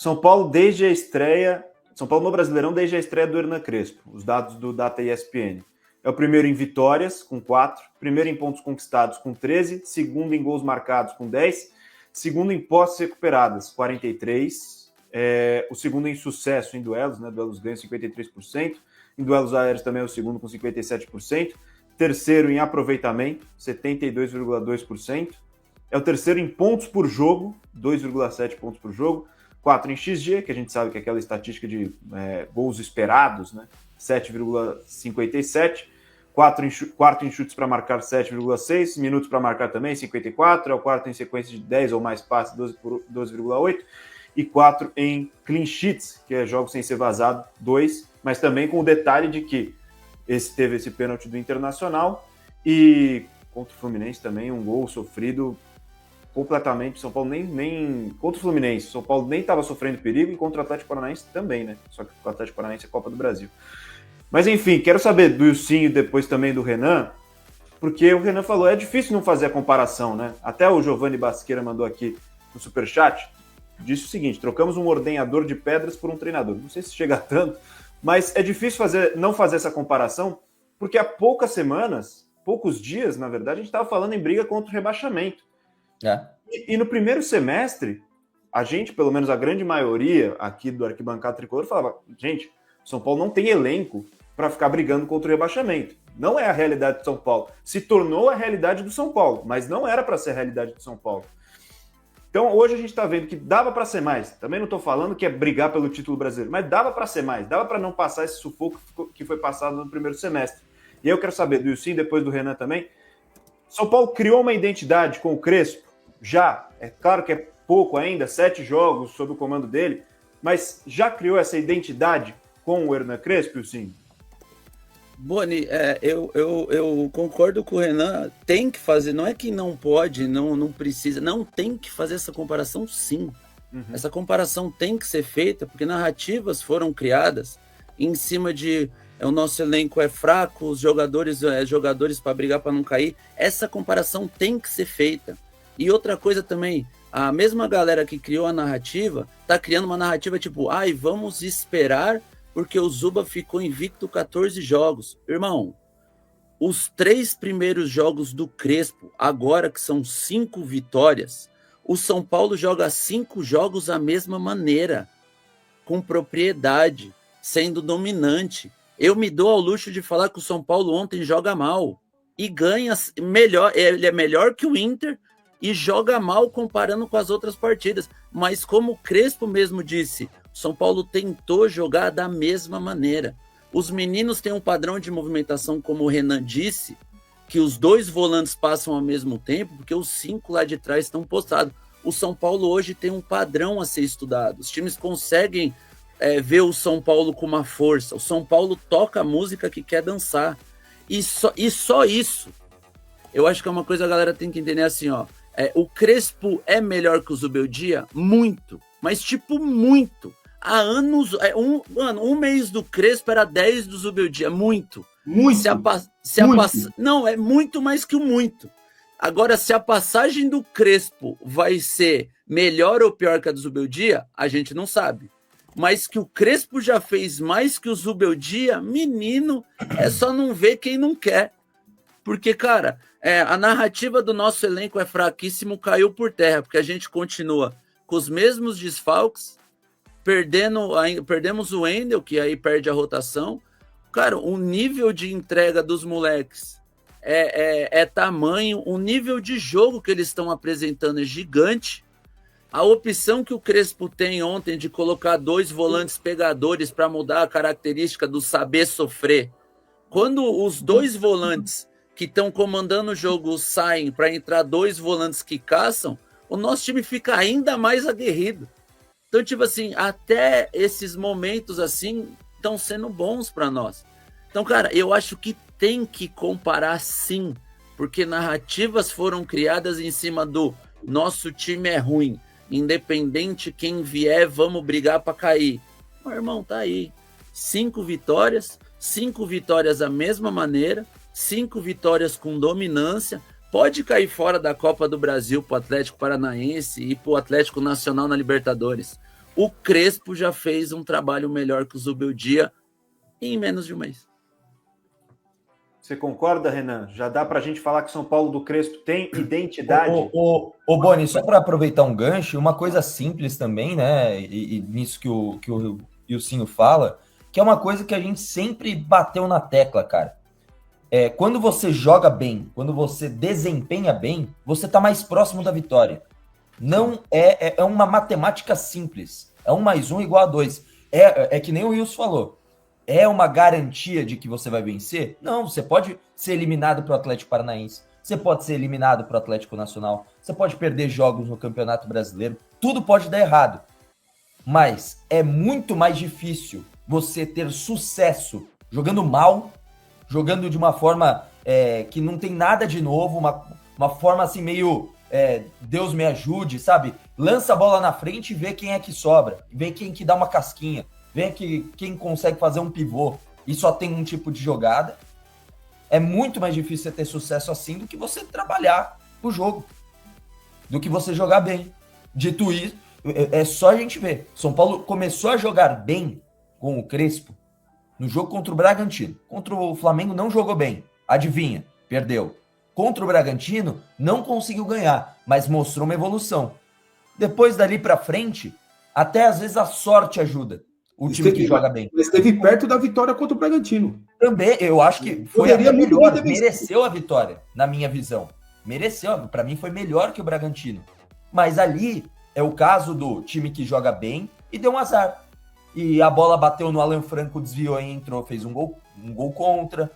São Paulo desde a estreia, São Paulo no Brasileirão desde a estreia do Hernan Crespo, os dados do Data ESPN. É o primeiro em vitórias, com 4, primeiro em pontos conquistados, com 13, segundo em gols marcados, com 10, segundo em posses recuperadas, 43, o segundo em sucesso em duelos, né, duelos ganhos, 53%, em duelos aéreos também é o segundo com 57%, terceiro em aproveitamento, 72,2%, é o terceiro em pontos por jogo, 2,7 pontos por jogo, 4 em XG, que a gente sabe que é aquela estatística de gols esperados, né? 7,57, quarto em chutes para marcar, 7,6, minutos para marcar também, 54, é o quarto em sequência de 10 ou mais passes, 12,8, e 4 em clean sheets, que é jogos sem ser vazado, 2, mas também com o detalhe de que teve esse pênalti do Internacional e contra o Fluminense também, um gol sofrido completamente. São Paulo nem contra o Fluminense, São Paulo nem estava sofrendo perigo, e contra o Atlético Paranaense também, né? Só que o Atlético Paranaense é Copa do Brasil. Mas enfim, quero saber do Ilcinho e depois também do Renan, porque o Renan falou, é difícil não fazer a comparação, né? Até o Giovanni Basqueira mandou aqui no Superchat, disse o seguinte: trocamos um ordenhador de pedras por um treinador. Não sei se chega a tanto, mas é difícil não fazer essa comparação, porque há poucas semanas, poucos dias, na verdade, a gente estava falando em briga contra o rebaixamento. E no primeiro semestre, a gente, pelo menos a grande maioria aqui do Arquibancada Tricolor, falava, gente, São Paulo não tem elenco para ficar brigando contra o rebaixamento. Não é a realidade de São Paulo. Se tornou a realidade do São Paulo, mas não era para ser a realidade do São Paulo. Então, hoje a gente está vendo que dava para ser mais. Também não estou falando que é brigar pelo título brasileiro, mas dava para ser mais. Dava para não passar esse sufoco que foi passado no primeiro semestre. E aí eu quero saber do Ilcinho, depois do Renan também. São Paulo criou uma identidade com o Crespo, já. É claro que é pouco ainda, 7 jogos sob o comando dele, mas já criou essa identidade com o Hernan Crespo, Ilcinho? Boni, eu concordo com o Renan, tem que fazer, não é que não pode, não precisa, não, tem que fazer essa comparação sim. Essa comparação tem que ser feita, porque narrativas foram criadas em cima de o nosso elenco é fraco, os jogadores para brigar para não cair. Essa comparação tem que ser feita. E outra coisa também, a mesma galera que criou a narrativa, tá criando uma narrativa tipo, vamos esperar porque o Zuba ficou invicto 14 jogos. Irmão, os 3 primeiros jogos do Crespo, agora que são 5 vitórias, o São Paulo joga 5 jogos da mesma maneira, com propriedade, sendo dominante. Eu me dou ao luxo de falar que o São Paulo ontem joga mal e ganha melhor, ele é melhor que o Inter e joga mal comparando com as outras partidas. Mas como o Crespo mesmo disse, São Paulo tentou jogar da mesma maneira. Os meninos têm um padrão de movimentação, como o Renan disse, que os 2 volantes passam ao mesmo tempo, porque os 5 lá de trás estão postados. O São Paulo hoje tem um padrão a ser estudado. Os times conseguem ver o São Paulo com uma força. O São Paulo toca a música que quer dançar. E só isso. Eu acho que é uma coisa que a galera tem que entender assim, ó. O Crespo é melhor que o Zubeldia? Muito. Mas tipo, muito. Há anos, um mês do Crespo era 10 do Zubeldia, muito. Não, é muito mais que o muito. Agora, se a passagem do Crespo vai ser melhor ou pior que a do Zubeldia, a gente não sabe. Mas que o Crespo já fez mais que o Zubeldia, menino, é só não ver quem não quer. Porque, cara, a narrativa do nosso elenco é fraquíssimo, caiu por terra, porque a gente continua com os mesmos desfalques, perdemos o Wendel, que aí perde a rotação. Cara, o nível de entrega dos moleques é tamanho, o nível de jogo que eles estão apresentando é gigante. A opção que o Crespo tem ontem de colocar 2 volantes pegadores para mudar a característica do saber sofrer. Quando os 2 volantes que estão comandando o jogo saem para entrar 2 volantes que caçam, o nosso time fica ainda mais aguerrido. Então, tipo assim, até esses momentos assim estão sendo bons para nós. Então, cara, eu acho que tem que comparar sim, porque narrativas foram criadas em cima do nosso time é ruim, independente quem vier, vamos brigar para cair. Meu irmão, tá aí. 5 vitórias da mesma maneira, 5 vitórias com dominância. Pode cair fora da Copa do Brasil pro Atlético Paranaense e pro Atlético Nacional na Libertadores. O Crespo já fez um trabalho melhor que o Zubeldia em menos de um mês. Você concorda, Renan? Já dá para a gente falar que o São Paulo do Crespo tem identidade? Ô Boni, só para aproveitar um gancho, uma coisa simples também, né? E nisso que o Ilcinho fala, que é uma coisa que a gente sempre bateu na tecla, cara. Quando você joga bem, quando você desempenha bem, você tá mais próximo da vitória. Não é uma matemática simples. É 1+1 igual a 2. É que nem o Wilson falou. É uma garantia de que você vai vencer? Não, você pode ser eliminado para o Atlético Paranaense. Você pode ser eliminado para o Atlético Nacional. Você pode perder jogos no Campeonato Brasileiro. Tudo pode dar errado. Mas é muito mais difícil você ter sucesso jogando mal, jogando de uma forma que não tem nada de novo, uma forma assim meio Deus me ajude, sabe? Lança a bola na frente e vê quem é que sobra, vê quem que dá uma casquinha, vê quem consegue fazer um pivô e só tem um tipo de jogada. É muito mais difícil você ter sucesso assim do que você trabalhar o jogo, do que você jogar bem. Dito isso, é só a gente ver. São Paulo começou a jogar bem com o Crespo no jogo contra o Bragantino. Contra o Flamengo não jogou bem. Adivinha? Perdeu. Contra o Bragantino não conseguiu ganhar, mas mostrou uma evolução. Depois dali pra frente, até às vezes a sorte ajuda o time que joga bem. Mas esteve perto da vitória contra o Bragantino. Também, eu acho que foi até melhor, mereceu a vitória, na minha visão. Mereceu, para mim foi melhor que o Bragantino. Mas ali é o caso do time que joga bem e deu um azar. E a bola bateu no Alan Franco, desviou e entrou, fez um gol contra.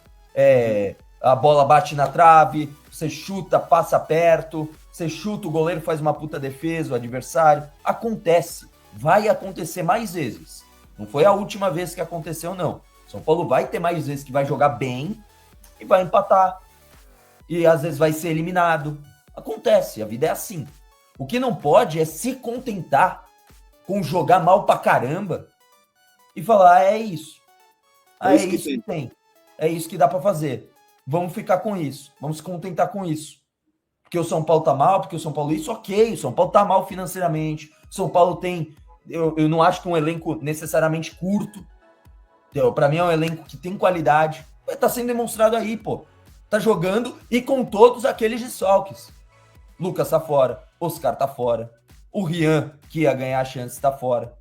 A bola bate na trave, você chuta, passa perto, você chuta, o goleiro faz uma puta defesa, o adversário. Acontece, vai acontecer mais vezes. Não foi a última vez que aconteceu, não. São Paulo vai ter mais vezes que vai jogar bem e vai empatar. E às vezes vai ser eliminado. Acontece, a vida é assim. O que não pode é se contentar com jogar mal pra caramba e falar, é isso. É isso que tem. É isso que dá pra fazer. Vamos ficar com isso. Vamos se contentar com isso. Porque o São Paulo tá mal, porque o São Paulo isso, ok. O São Paulo tá mal financeiramente. O São Paulo tem... Eu não acho que um elenco necessariamente curto. Para mim é um elenco que tem qualidade. Tá sendo demonstrado aí, pô. Tá jogando e com todos aqueles desfalques. Lucas tá fora. Oscar tá fora. O Rian, que ia ganhar a chance, tá fora.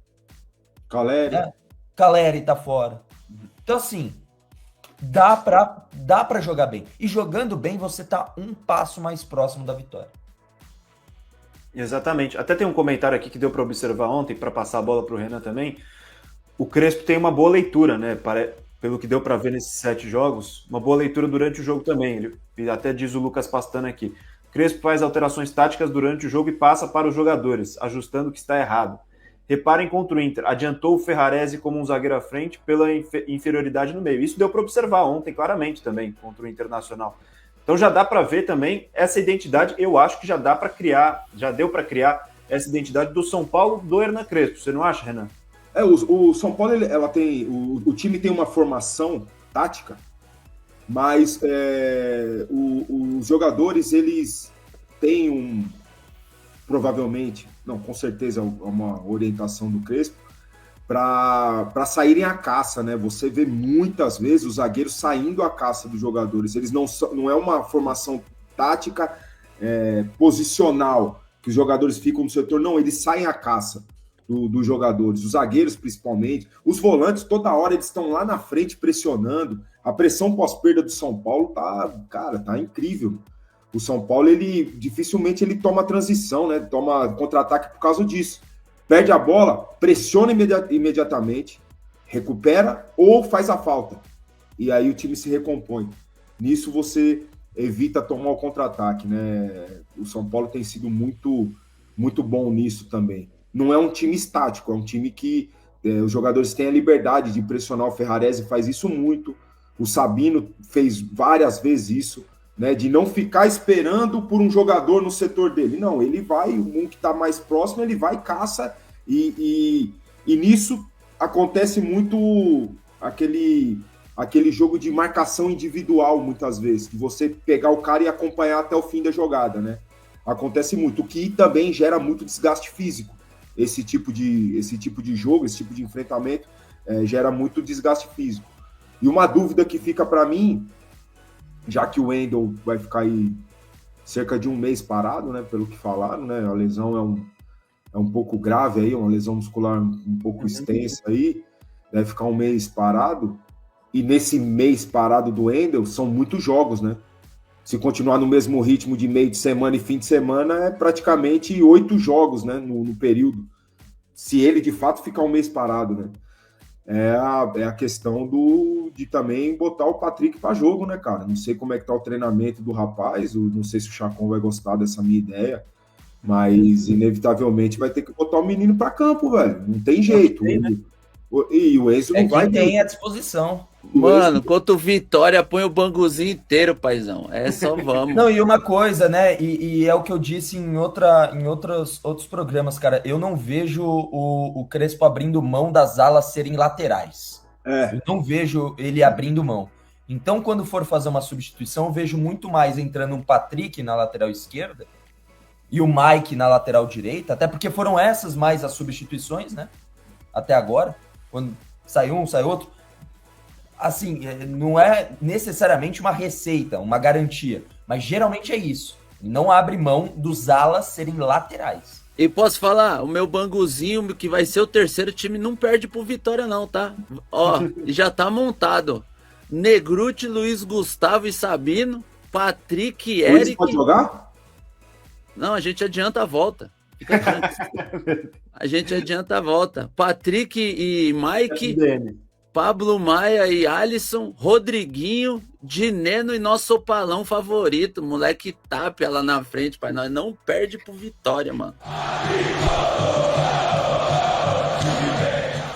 Caleri tá fora. Então, assim, dá pra jogar bem. E jogando bem, você tá um passo mais próximo da vitória. Exatamente. Até tem um comentário aqui que deu para observar ontem, para passar a bola para o Renan também. O Crespo tem uma boa leitura, né? Pelo que deu para ver nesses 7 jogos, uma boa leitura durante o jogo também. Ele até diz o Lucas Pastana aqui. Crespo faz alterações táticas durante o jogo e passa para os jogadores, ajustando o que está errado. Reparem contra o Inter, adiantou o Ferrarese como um zagueiro à frente pela inferioridade no meio. Isso deu para observar ontem claramente também contra o Internacional. Então já dá para ver também essa identidade, eu acho que já deu para criar essa identidade do São Paulo do Hernan Crespo. Você não acha, Renan? O São Paulo, ela tem, o time tem uma formação tática, mas os jogadores, eles têm provavelmente, não, com certeza uma orientação do Crespo, para saírem à caça, né? Você vê muitas vezes os zagueiros saindo à caça dos jogadores. Eles não é uma formação tática posicional, que os jogadores ficam no setor, não, eles saem à caça dos jogadores, os zagueiros principalmente, os volantes toda hora eles estão lá na frente pressionando. A pressão pós-perda do São Paulo tá incrível. O São Paulo, dificilmente ele toma transição, né? Toma contra-ataque por causa disso. Perde a bola, pressiona imediatamente, recupera ou faz a falta. E aí o time se recompõe. Nisso você evita tomar o contra-ataque, né? O São Paulo tem sido muito, muito bom nisso também. Não é um time estático, é um time que os jogadores têm a liberdade de pressionar. O Ferrarese faz isso muito. O Sabino fez várias vezes isso, né? De não ficar esperando por um jogador no setor dele. Não, ele vai, um que está mais próximo, ele vai, caça, e nisso acontece muito aquele jogo de marcação individual, muitas vezes, de você pegar o cara e acompanhar até o fim da jogada, né? Acontece muito, o que também gera muito desgaste físico, esse tipo de jogo, esse tipo de enfrentamento gera muito desgaste físico. E uma dúvida que fica para mim, já que o Wendel vai ficar aí cerca de um mês parado, né, pelo que falaram, né, a lesão é um pouco grave aí, uma lesão muscular um pouco extensa aí, deve ficar um mês parado, e nesse mês parado do Wendel são muitos jogos, né? Se continuar no mesmo ritmo de meio de semana e fim de semana, é praticamente 8 jogos, né, no período. Se ele, de fato, ficar um mês parado, né? É a questão de também botar o Patrick para jogo, né, cara? Não sei como é que tá o treinamento do rapaz, não sei se o Chacon vai gostar dessa minha ideia, mas inevitavelmente vai ter que botar o menino para campo, velho. Não tem jeito. E o Enzo não vai ter. Tem à disposição. Mano, contra o Vitória, põe o banguzinho inteiro, paizão. É só vamos. Não, e uma coisa, né? E é o que eu disse em outros programas, cara. Eu não vejo o Crespo abrindo mão das alas serem laterais. Eu não vejo ele abrindo mão. Então, quando for fazer uma substituição, eu vejo muito mais entrando um Patrick na lateral esquerda e o Mike na lateral direita, até porque foram essas mais as substituições, né? Até agora. Quando sai um, sai outro. Assim, não é necessariamente uma receita, uma garantia, mas geralmente é isso. Não abre mão dos alas serem laterais. E posso falar, o meu banguzinho, que vai ser o terceiro time, não perde pro Vitória não, tá? Ó, já tá montado. Negruti, Luiz Gustavo e Sabino, Patrick, Eric... Pode jogar? Não, a gente adianta a volta. Fica tranquilo. A gente adianta a volta. Patrick e Mike, Pablo Maia e Alisson, Rodriguinho, Dineno e nosso opalão favorito, moleque Tapia lá na frente, pai. Nós não perde pro Vitória, mano.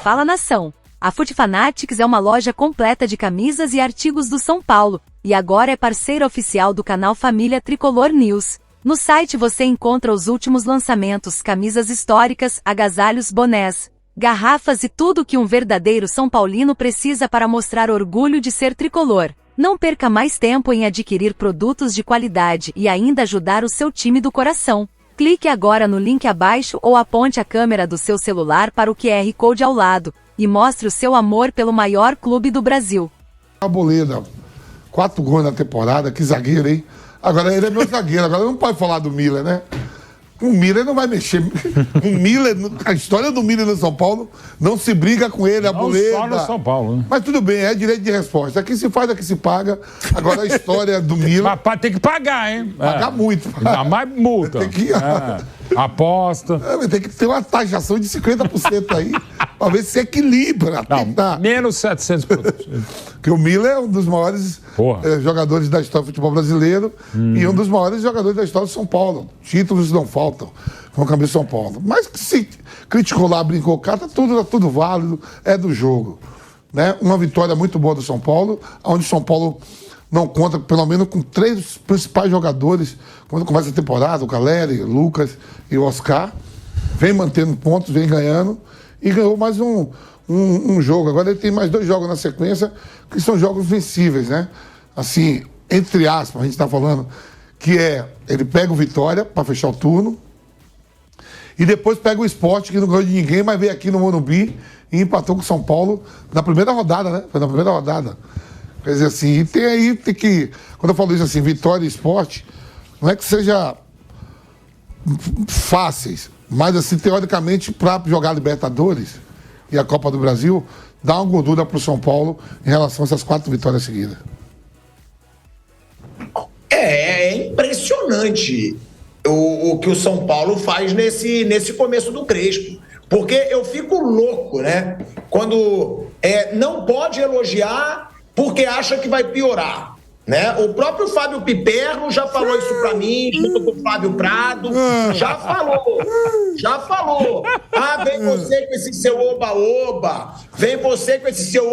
Fala, nação! A Foot Fanatics é uma loja completa de camisas e artigos do São Paulo, e agora é parceira oficial do canal Família Tricolor News. No site você encontra os últimos lançamentos, camisas históricas, agasalhos, bonés, garrafas e tudo que um verdadeiro São Paulino precisa para mostrar orgulho de ser tricolor. Não perca mais tempo em adquirir produtos de qualidade e ainda ajudar o seu time do coração. Clique agora no link abaixo ou aponte a câmera do seu celular para o QR Code ao lado e mostre o seu amor pelo maior clube do Brasil. Arboleda, 4 gols na temporada, que zagueiro, hein? Agora ele é meu zagueiro, agora não pode falar do Miller, né? O Miller não vai mexer. O Miller, a história do Miller no São Paulo, não se briga com ele, a Arboleda. Não só no São Paulo, né? Mas tudo bem, é direito de resposta. Aqui se faz, aqui se paga. Agora a história do Miller... Mas tem que pagar, hein? Pagar muito. Dá mais multa. Tem que... Aposta. Tem que ter uma taxação de 50% aí, pra ver se equilibra. Não, menos 700 produtos. Porque o Miller é um dos maiores jogadores da história do futebol brasileiro e um dos maiores jogadores da história do São Paulo. Títulos não faltam com a camisa de São Paulo. Mas que se criticou lá, brincou cá, tá tudo válido, é do jogo. Né? Uma vitória muito boa do São Paulo, onde o São Paulo não conta, pelo menos, com 3 principais jogadores quando começa a temporada, o Caleri, o Lucas e o Oscar. Vem mantendo pontos, vem ganhando e ganhou mais um jogo. Agora ele tem mais 2 jogos na sequência, que são jogos vencíveis, né? Assim, entre aspas, a gente está falando que ele pega o Vitória para fechar o turno e depois pega o Sport, que não ganhou de ninguém, mas veio aqui no Morumbi e empatou com o São Paulo na primeira rodada, né? Foi na primeira rodada. Quer dizer assim, tem que... Quando eu falo isso assim, Vitória e Sport, não é que seja fáceis, mas assim, teoricamente, para jogar Libertadores e a Copa do Brasil, dá uma gordura para o São Paulo em relação a essas 4 vitórias seguidas. É impressionante o que o São Paulo faz nesse começo do Crespo. Porque eu fico louco, né? Quando não pode elogiar porque acha que vai piorar, né? O próprio Fábio Piperno já falou isso pra mim, junto com o Fábio Prado, já falou. Ah, vem você com esse seu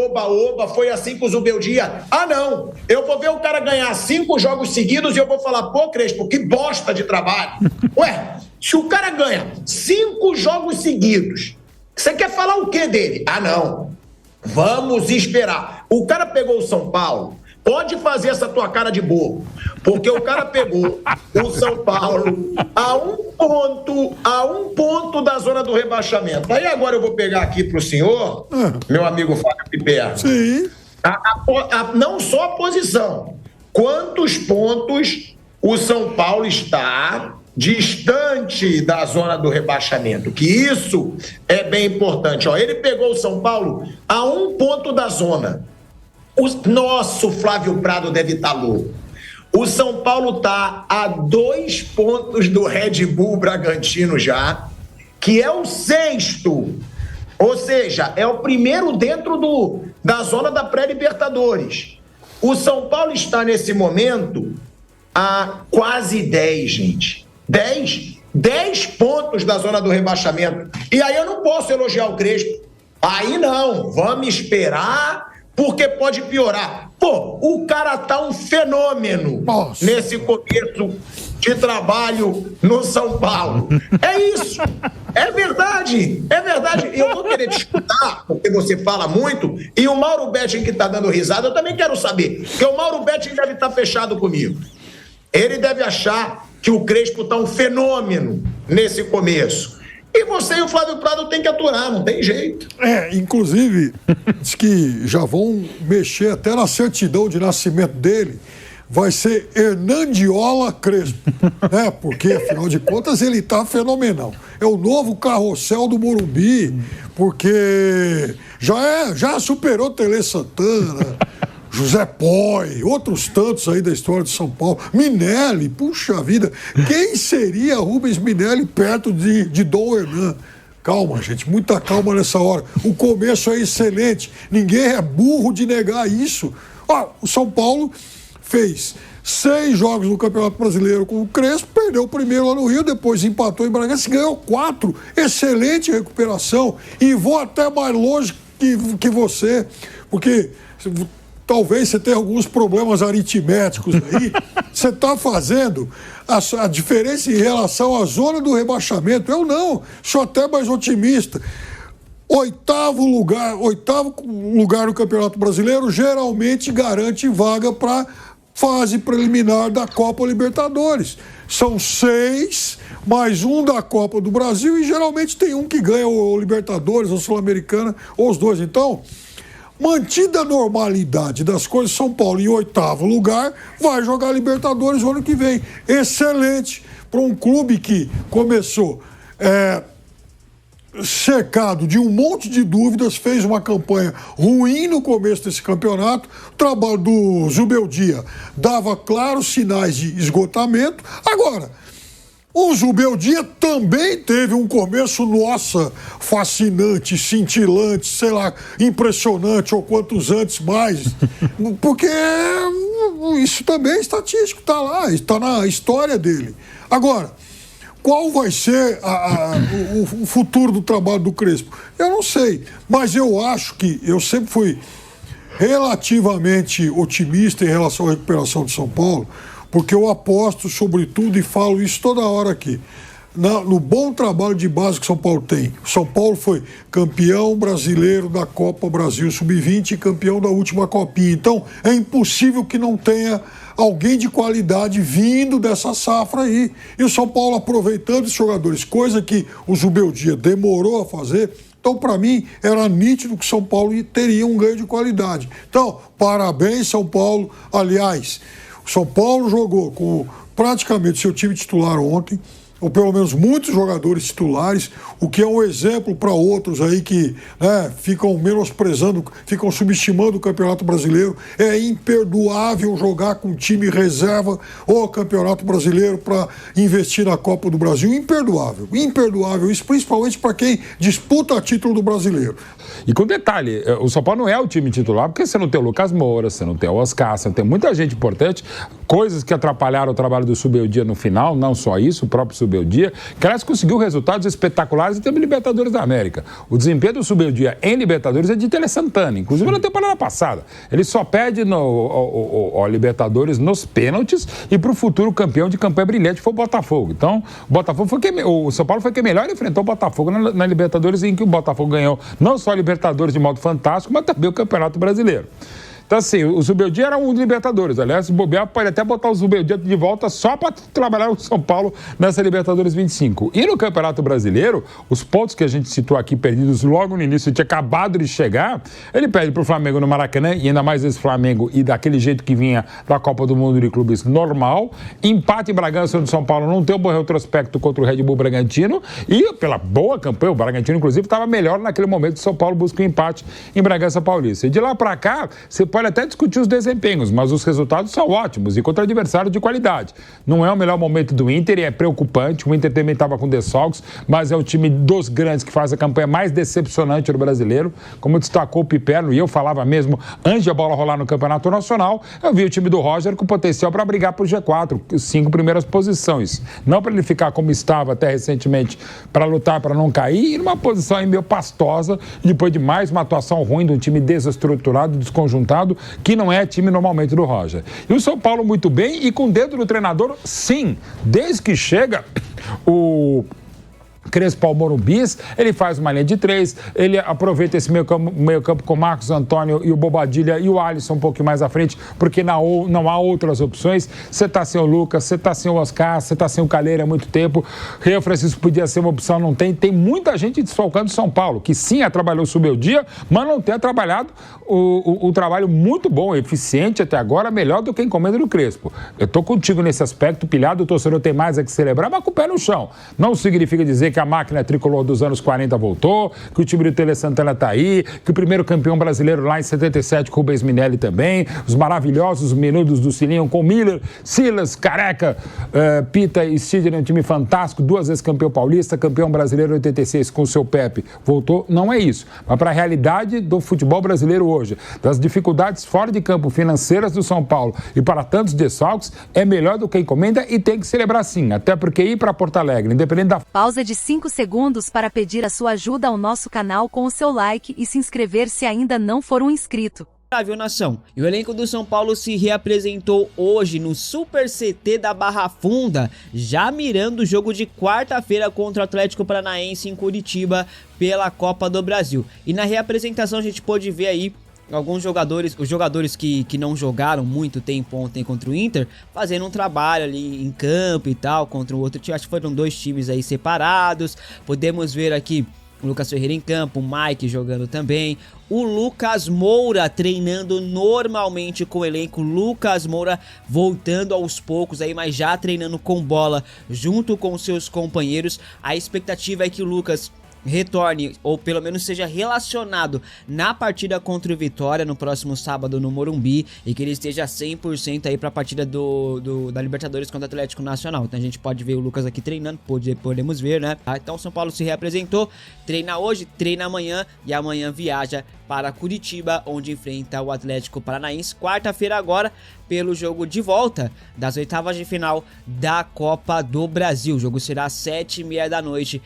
oba-oba, foi assim com o Zubeldia. Ah, não, eu vou ver o cara ganhar 5 jogos seguidos e eu vou falar, pô, Crespo, que bosta de trabalho. Ué, se o cara ganha 5 jogos seguidos, você quer falar o quê dele? Ah, não. Vamos esperar. O cara pegou o São Paulo, pode fazer essa tua cara de bobo, Porque o cara pegou o São Paulo a um ponto da zona do rebaixamento. Aí agora eu vou pegar aqui para o senhor, meu amigo Fábio Piperno. Sim. Não só a posição, quantos pontos o São Paulo está distante da zona do rebaixamento, que isso é bem importante. Ó, ele pegou o São Paulo a 1 ponto da zona. O nosso Flávio Prado deve estar louco. O São Paulo está a 2 pontos do Red Bull Bragantino já, que é o 6º. Ou seja, é o primeiro dentro da zona da pré-Libertadores. O São Paulo está, nesse momento, a quase 10, gente. 10 pontos da zona do rebaixamento. E aí eu não posso elogiar o Crespo. Aí não, vamos esperar, porque pode piorar. Pô, o cara tá um fenômeno nesse começo de trabalho no São Paulo. É isso. É verdade. Eu vou querer te escutar, porque você fala muito, e o Mauro Betting que tá dando risada, eu também quero saber, porque o Mauro Betting deve estar fechado comigo. Ele deve achar que o Crespo tá um fenômeno nesse começo. E você e o Flávio Prado tem que aturar, não tem jeito. Inclusive, diz que já vão mexer até na certidão de nascimento dele. Vai ser Hernandiola Crespo, né? Porque, afinal de contas, ele tá fenomenal. É o novo carrossel do Morumbi, porque já superou Tele Santana, José Poi, outros tantos aí da história de São Paulo. Minelli, puxa vida, quem seria Rubens Minelli perto de Dom Hernan? Calma, gente, muita calma nessa hora. O começo é excelente, ninguém é burro de negar isso. O São Paulo fez 6 jogos no Campeonato Brasileiro com o Crespo, perdeu o primeiro lá no Rio, depois empatou em Bragança, ganhou 4. Excelente recuperação. E vou até mais longe que você, porque talvez você tenha alguns problemas aritméticos aí. Você está fazendo a diferença em relação à zona do rebaixamento. Eu não, sou até mais otimista. 8º lugar no Campeonato Brasileiro geralmente garante vaga para fase preliminar da Copa Libertadores. São 6, mais 1 da Copa do Brasil, e geralmente tem um que ganha o Libertadores, a Sul-Americana, ou os dois. Então, mantida a normalidade das coisas, São Paulo em 8º lugar, vai jogar Libertadores o ano que vem. Excelente para um clube que começou cercado de um monte de dúvidas, fez uma campanha ruim no começo desse campeonato. O trabalho do Zubeldia dava claros sinais de esgotamento. Agora, o Zubeldia também teve um começo, fascinante, cintilante, sei lá, impressionante, ou quantos antes mais, porque isso também é estatístico, está lá, está na história dele. Agora, qual vai ser o futuro do trabalho do Crespo? Eu não sei, mas eu acho que eu sempre fui relativamente otimista em relação à recuperação de São Paulo, porque eu aposto sobretudo, e falo isso toda hora aqui, no bom trabalho de base que São Paulo tem. O São Paulo foi campeão brasileiro da Copa Brasil Sub-20 e campeão da última Copinha. Então, é impossível que não tenha alguém de qualidade vindo dessa safra aí. E o São Paulo aproveitando os jogadores, coisa que o Zubeldia demorou a fazer. Então, para mim, era nítido que o São Paulo teria um ganho de qualidade. Então, parabéns, São Paulo. Aliás, o São Paulo jogou com praticamente seu time titular ontem, ou pelo menos muitos jogadores titulares, o que é um exemplo para outros aí que ficam menosprezando, ficam subestimando o Campeonato Brasileiro. É imperdoável jogar com time reserva o Campeonato Brasileiro para investir na Copa do Brasil. Imperdoável, isso principalmente para quem disputa título do Brasileiro. E com detalhe, o São Paulo não é o time titular, porque você não tem o Lucas Moura, você não tem o Oscar, você não tem muita gente importante, coisas que atrapalharam o trabalho do Zubeldia no final, não só isso, o próprio Zubeldia, que aliás conseguiu resultados espetaculares em termos de Libertadores da América. O desempenho do Zubeldia em Libertadores é de Tele Santana, inclusive na temporada passada. Ele só perde ao Libertadores nos pênaltis e para o futuro campeão de campanha brilhante foi o Botafogo. Então, o São Paulo foi quem melhor enfrentou o Botafogo na Libertadores, em que o Botafogo ganhou não só a Libertadores de modo fantástico, mas também o Campeonato Brasileiro. Então, assim, o Zubeldia era um Libertadores. Aliás, o bobear pode até botar o Zubeldia de volta só para trabalhar o São Paulo nessa Libertadores 25. E no Campeonato Brasileiro, os pontos que a gente citou aqui perdidos logo no início, tinha acabado de chegar, ele perde para o Flamengo no Maracanã, e ainda mais esse Flamengo, e daquele jeito que vinha da Copa do Mundo de Clubes normal. Empate em Bragança do São Paulo, não tem um bom retrospecto contra o Red Bull Bragantino, e pela boa campanha, o Bragantino, inclusive, estava melhor naquele momento. O São Paulo busca um empate em Bragança Paulista. E de lá para cá, você pode até discutir os desempenhos, mas os resultados são ótimos e contra adversários de qualidade. Não é o melhor momento do Inter e é preocupante. O Inter também estava com desfalques, mas é o time dos grandes que faz a campanha mais decepcionante do brasileiro, como destacou o Piperno, e eu falava mesmo antes de a bola rolar no Campeonato Nacional. Eu vi o time do Roger com potencial para brigar por G4, 5 primeiras posições. Não para ele ficar como estava até recentemente, para lutar para não cair, e numa posição aí meio pastosa, depois de mais uma atuação ruim de um time desestruturado, desconjuntado, que não é time normalmente do Roger. E o São Paulo muito bem, e com o dedo do treinador, sim. Desde que chega o Crespo ao Morumbi, ele faz uma linha de 3, ele aproveita esse meio campo com o Marcos Antônio e o Bobadilha e o Alisson um pouquinho mais à frente, porque não há outras opções. Você tá sem o Lucas, você tá sem o Oscar, você tá sem o Calheira há muito tempo. Rio Francisco podia ser uma opção, não tem. Tem muita gente desfalcando São Paulo, que sim, trabalhou o meu dia, mas não tem trabalhado o trabalho muito bom, eficiente até agora, melhor do que a encomenda do Crespo. Eu tô contigo nesse aspecto, pilhado, o torcedor tem mais a que celebrar, mas com o pé no chão. Não significa dizer que a máquina tricolor dos anos 40 voltou, que o time do Tele Santana tá aí, que o primeiro campeão brasileiro lá em 77, Rubens Minelli também, os maravilhosos menudos do Cilinho com Miller, Silas, Careca, Pita e Sidney, um time fantástico, 2 vezes campeão paulista, campeão brasileiro em 86 com o seu Pepe. Voltou, não é isso. Mas para a realidade do futebol brasileiro hoje, das dificuldades fora de campo financeiras do São Paulo e para tantos desfalques, é melhor do que a encomenda e tem que celebrar sim, até porque ir para Porto Alegre, independente da... Pausa de 5 segundos para pedir a sua ajuda ao nosso canal com o seu like e se inscrever se ainda não for um inscrito. Viu, nação? E o elenco do São Paulo se reapresentou hoje no Super CT da Barra Funda, já mirando o jogo de quarta-feira contra o Atlético Paranaense em Curitiba pela Copa do Brasil. E na reapresentação a gente pôde ver aí alguns jogadores, os jogadores que não jogaram muito tempo ontem contra o Inter, fazendo um trabalho ali em campo e tal, contra o outro time. Acho que foram 2 times aí separados. Podemos ver aqui o Lucas Ferreira em campo, o Mike jogando também, o Lucas Moura treinando normalmente com o elenco, Lucas Moura voltando aos poucos aí, mas já treinando com bola junto com seus companheiros. A expectativa é que o Lucas retorne, ou pelo menos seja relacionado na partida contra o Vitória no próximo sábado no Morumbi, e que ele esteja 100% aí para a partida da Libertadores contra o Atlético Nacional. Então a gente pode ver o Lucas aqui treinando, podemos ver, né? Então o São Paulo se reapresentou, treina hoje, treina amanhã, e amanhã viaja para Curitiba, onde enfrenta o Atlético Paranaense, quarta-feira agora, pelo jogo de volta das oitavas de final da Copa do Brasil. O jogo será às 7h30 da noite.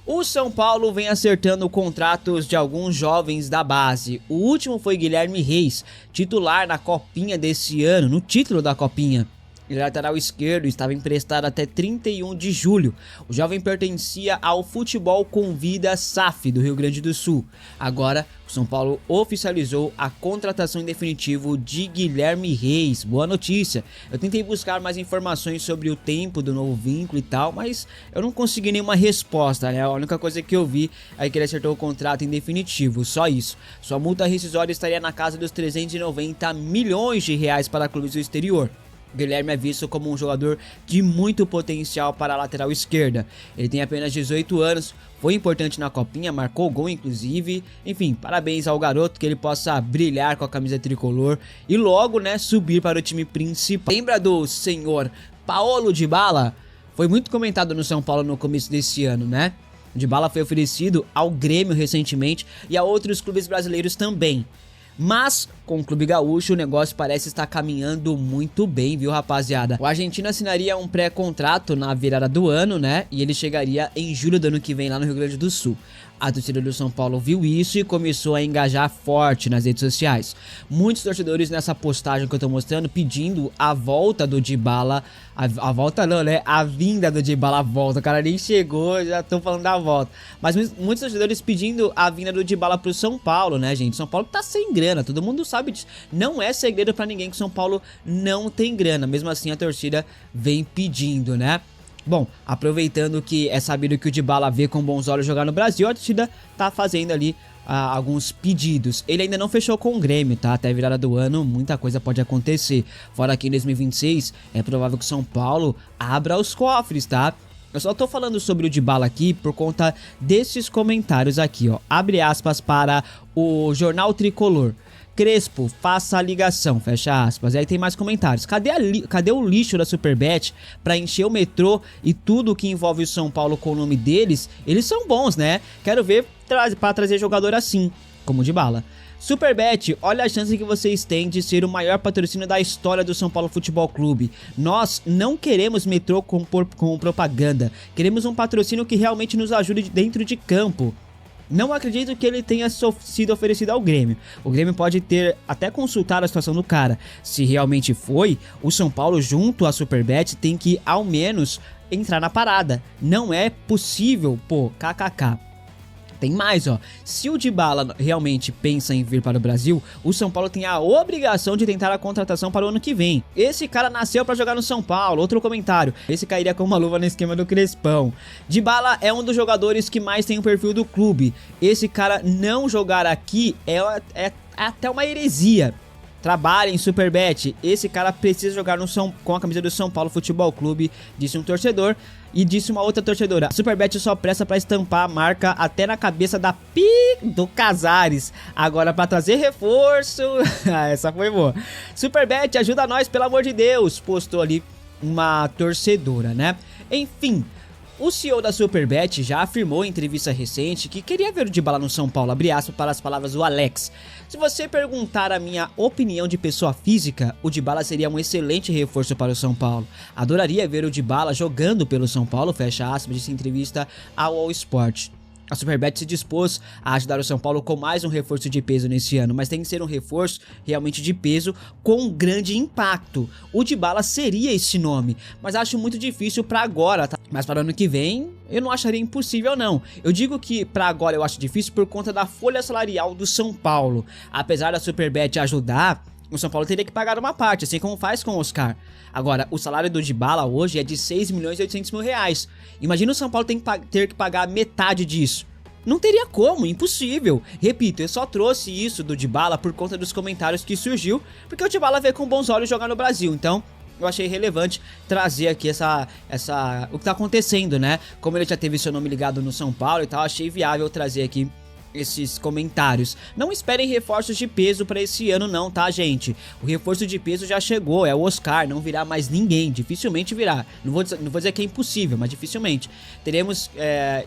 O São Paulo vem acertando contratos de alguns jovens da base. O último foi Guilherme Reis, titular na Copinha desse ano, no título da Copinha. Ele é lateral esquerdo, estava emprestado até 31 de julho. O jovem pertencia ao Futebol Convida SAF do Rio Grande do Sul. Agora, o São Paulo oficializou a contratação em definitivo de Guilherme Reis. Boa notícia. Eu tentei buscar mais informações sobre o tempo do novo vínculo e tal, mas eu não consegui nenhuma resposta, né? A única coisa que eu vi é que ele acertou o contrato em definitivo, só isso. Sua multa rescisória estaria na casa dos 390 milhões de reais para clubes do exterior. Guilherme é visto como um jogador de muito potencial para a lateral esquerda. Ele tem apenas 18 anos, foi importante na Copinha, marcou gol inclusive. Enfim, parabéns ao garoto, que ele possa brilhar com a camisa tricolor e logo, né, subir para o time principal. Lembra do senhor Paulo Dybala? Foi muito comentado no São Paulo no começo desse ano, né? O Dybala foi oferecido ao Grêmio recentemente e a outros clubes brasileiros também. Mas, com o Clube Gaúcho, o negócio parece estar caminhando muito bem, viu, rapaziada? O argentino assinaria um pré-contrato na virada do ano, né? E ele chegaria em julho do ano que vem lá no Rio Grande do Sul. A torcida do São Paulo viu isso e começou a engajar forte nas redes sociais. Muitos torcedores nessa postagem que eu tô mostrando pedindo a volta do Dybala. A volta não, né? A vinda do Dybala, a volta. O cara nem chegou, já tô falando da volta. Mas muitos torcedores pedindo a vinda do Dybala pro São Paulo, né, gente? São Paulo tá sem grana, todo mundo sabe sabe disso. Não é segredo pra ninguém que o São Paulo não tem grana. Mesmo assim, a torcida vem pedindo, né? Bom, aproveitando que é sabido que o Dybala vê com bons olhos jogar no Brasil, a torcida tá fazendo ali alguns pedidos. Ele ainda não fechou com o Grêmio, tá? Até a virada do ano, muita coisa pode acontecer. Fora que em 2026, é provável que o São Paulo abra os cofres, tá? Eu só tô falando sobre o Dybala aqui por conta desses comentários aqui, ó. Abre aspas para o Jornal Tricolor. Crespo, faça a ligação, fecha aspas. E aí tem mais comentários. Cadê o lixo da Superbet pra encher o metrô e tudo que envolve o São Paulo com o nome deles? Eles são bons, né? Quero ver pra trazer jogador assim, como o Dybala. Superbet, olha a chance que vocês têm de ser o maior patrocínio da história do São Paulo Futebol Clube. Nós não queremos metrô com propaganda. Queremos um patrocínio que realmente nos ajude dentro de campo. Não acredito que ele tenha sido oferecido ao Grêmio. O Grêmio pode ter até consultado a situação do cara. Se realmente foi, o São Paulo junto à Superbet tem que ao menos entrar na parada. Não é possível, pô, kkk. Tem mais, ó. Se o Dybala realmente pensa em vir para o Brasil, o São Paulo tem a obrigação de tentar a contratação para o ano que vem. Esse cara nasceu para jogar no São Paulo. Outro comentário. Esse cairia com uma luva no esquema do Crespão. Dybala é um dos jogadores que mais tem o perfil do clube. Esse cara não jogar aqui é até uma heresia. Trabalha em Superbet. Esse cara precisa jogar com a camisa do São Paulo Futebol Clube, disse um torcedor. E disse uma outra torcedora: a Superbet só presta pra estampar a marca até na cabeça da do Casares. Agora pra trazer reforço... essa foi boa. Superbet, ajuda nós, pelo amor de Deus, postou ali uma torcedora, né? Enfim... O CEO da Superbet já afirmou em entrevista recente que queria ver o Dybala no São Paulo, abre aspas para as palavras do Alex. Se você perguntar a minha opinião de pessoa física, o Dybala seria um excelente reforço para o São Paulo. Adoraria ver o Dybala jogando pelo São Paulo, fecha aspas, disse em entrevista ao All Sport. A Superbet se dispôs a ajudar o São Paulo com mais um reforço de peso nesse ano, mas tem que ser um reforço realmente de peso com grande impacto. O Dybala seria esse nome, mas acho muito difícil pra agora, tá? Mas para o ano que vem, eu não acharia impossível não. Eu digo que pra agora eu acho difícil por conta da folha salarial do São Paulo. Apesar da Superbet ajudar, o São Paulo teria que pagar uma parte, assim como faz com o Oscar. Agora, o salário do Dybala hoje é de 6 milhões e 800 mil reais. Imagina o São Paulo ter que pagar metade disso. Não teria como, impossível. Repito, eu só trouxe isso do Dybala por conta dos comentários que surgiu, porque o Dybala vê com bons olhos jogar no Brasil, então... eu achei relevante trazer aqui o que tá acontecendo, né? Como ele já teve seu nome ligado no São Paulo e tal, achei viável trazer aqui esses comentários. Não esperem reforços de peso para esse ano não, tá, gente? O reforço de peso já chegou, é o Oscar, não virá mais ninguém, dificilmente virá. Não vou dizer que é impossível, mas dificilmente. Teremos,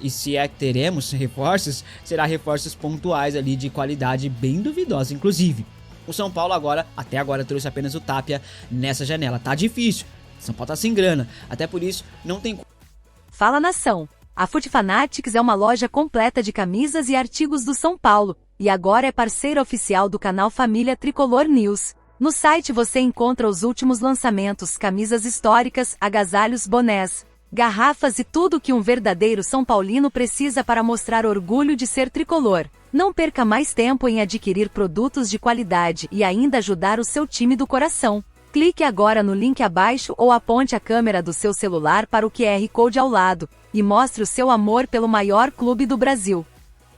e se é que teremos reforços, será reforços pontuais ali de qualidade bem duvidosa, inclusive. O São Paulo até agora trouxe apenas o Tapia nessa janela. Tá difícil. São Paulo tá sem grana. Até por isso, não tem... Fala, nação. A Fute Fanatics é uma loja completa de camisas e artigos do São Paulo. E agora é parceira oficial do canal Família Tricolor News. No site você encontra os últimos lançamentos, camisas históricas, agasalhos, bonés, garrafas e tudo que um verdadeiro São Paulino precisa para mostrar orgulho de ser tricolor. Não perca mais tempo em adquirir produtos de qualidade e ainda ajudar o seu time do coração. Clique agora no link abaixo ou aponte a câmera do seu celular para o QR Code ao lado e mostre o seu amor pelo maior clube do Brasil.